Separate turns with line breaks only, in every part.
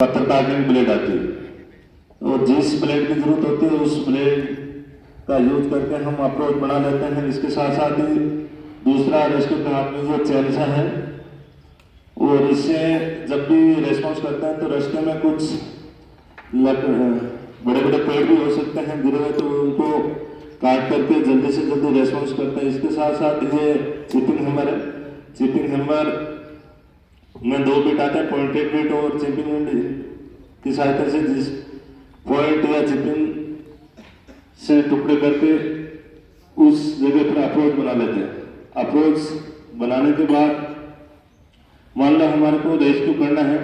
पत्थर काटने की ब्लेड आती है और जिस ब्लेड की जरूरत होती है उस ब्लेड का यूज करके हम अप्रोच बना लेते हैं। इसके साथ साथ ही दूसरा रेस्क्यू के हाथ में जो चैनसा है और इससे जब भी रेस्पॉन्स करते हैं तो रास्ते में कुछ बड़े बड़े पेड़ भी हो सकते हैं गिरे हुए, तो उनको काट करके जल्दी से जल्दी रेस्पॉन्स करते हैं। इसके साथ साथ ये चिपिंग हैमर है। चिपिंग हैमर में दो बिट आते हैं, पॉइंटेड बिट और चिपिंग बिट की सहायता से जिस पॉइंट या चिपिंग से टुकड़े करके उस जगह पर अप्रोच बना लेते हैं। अप्रोच बनाने के बाद मान लो हमारे को रेस्क्यू करना है,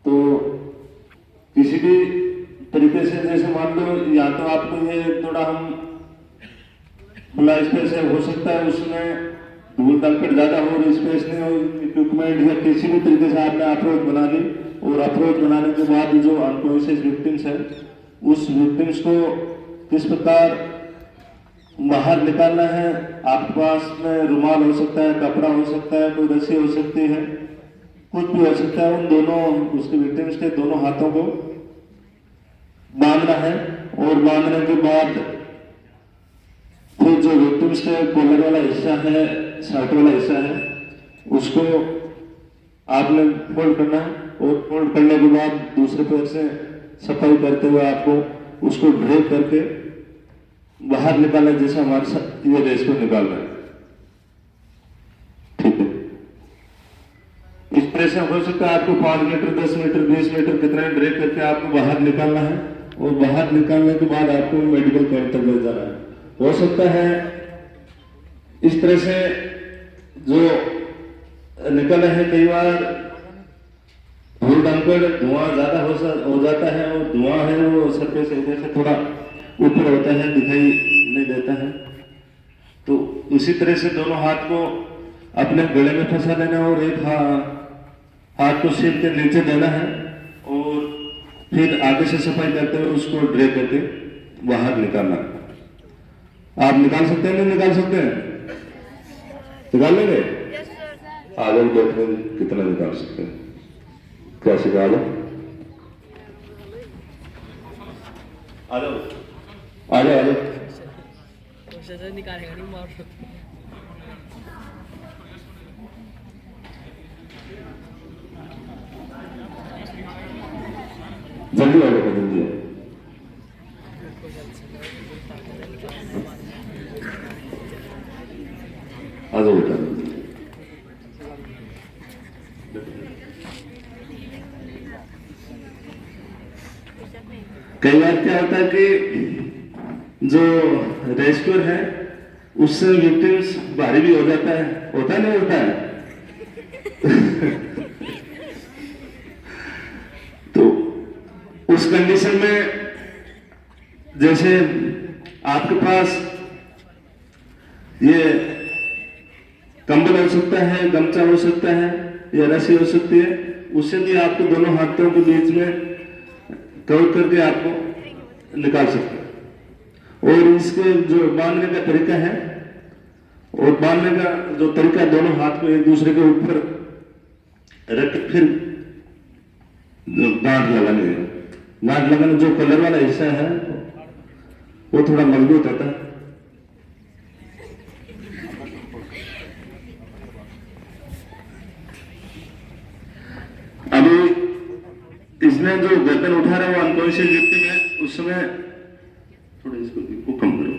तो किसी भी तरीके से, जैसे मान लो या तो आपको ये थोड़ा हम खुला स्पेस है, हो सकता है उसमें धूल दंकट ज्यादा हो, स्पेस नहीं हो, इक्विपमेंट या किसी भी तरीके से आपने अप्रोच बना ली और अप्रोच बनाने के बाद जो अनकॉन्शियस विक्टिम्स है उस विक्टिम्स को किस प्रकार बाहर निकालना है। आपके पास में रुमाल हो सकता है, कपड़ा हो सकता है, कोई रस्सी हो सकती है, कुछ भी हो सकता है। उन दोनों उसके विक्टिम्स के दोनों हाथों को बांधना है और बांधने के बाद फिर जो विक्टिम्स के कॉलर वाला हिस्सा है, शर्ट वाला हिस्सा है, उसको आपने फोल्ड करना है और फोल्ड करने के बाद दूसरे पैर से सफाई करते हुए आपको उसको ड्रेप करके बाहर निकालना है, जैसे हमारे साथ ये रेस को निकालना है। ठीक है, इस तरह से हो सकता है आपको 5 मीटर 10 मीटर 20 मीटर कितना ड्रेप करके आपको बाहर निकालना है और बाहर निकालने के बाद आपको मेडिकल कैंप तक ले जाना है। हो सकता है इस तरह से जो निकल है, कई बार धूल दंकड़ धुआं ज्यादा हो जाता है और धुआं है वो सरफेस एरिया से थोड़ा ऊपर होता है, दिखाई नहीं देता है। तो उसी तरह से दोनों हाथ को अपने गले में फंसा लेना और एक हाथ को सिर के नीचे देना है और फिर आगे से सफाई करते हुए उसको ड्रे करके बाहर निकालना है। आप निकाल सकते हैं, नहीं निकाल सकते हैं? निकाल लेंगे? आगे देखते हैं कितना निकाल सकते हैं। कैसे निकालो? आ जाओ आ जाओ आ जाओ।
निकालेगा नहीं, मार
जल्दी आ जाओ, जल्दी आ जाओ बेटा। कई बार क्या होता है कि जो रेस्क्यूअर है उससे विक्टिम्स भारी भी हो जाता है, होता नहीं होता है? तो उस कंडीशन में जैसे आपके पास ये कंबल हो सकता है, गमछा हो सकता है या रस्सी हो सकती है, उससे भी आपको दोनों हाथों के बीच में कवर करके आपको निकाल सकते हैं। और इसके जो बांधने का तरीका है और बांधने का जो तरीका, दोनों हाथ को एक दूसरे के ऊपर रख फिर गांठ लगाने है। गांठ लगाने जो कलर वाला हिस्सा है वो थोड़ा मजबूत होता है। अभी इसमें जो गर्दन उठा रहा है वो अनकॉन्शियस विक्टिम है, उस समय थोड़ा इसको कम करो।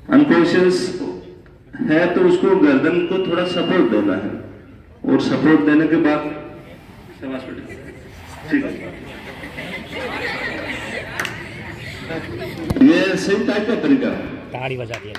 अनकॉन्शियस है तो उसको गर्दन को थोड़ा सपोर्ट देना है और सपोर्ट देने के बाद ठीक है। ये सही टाइप का तरीका है।
ताड़ी बजा दिया।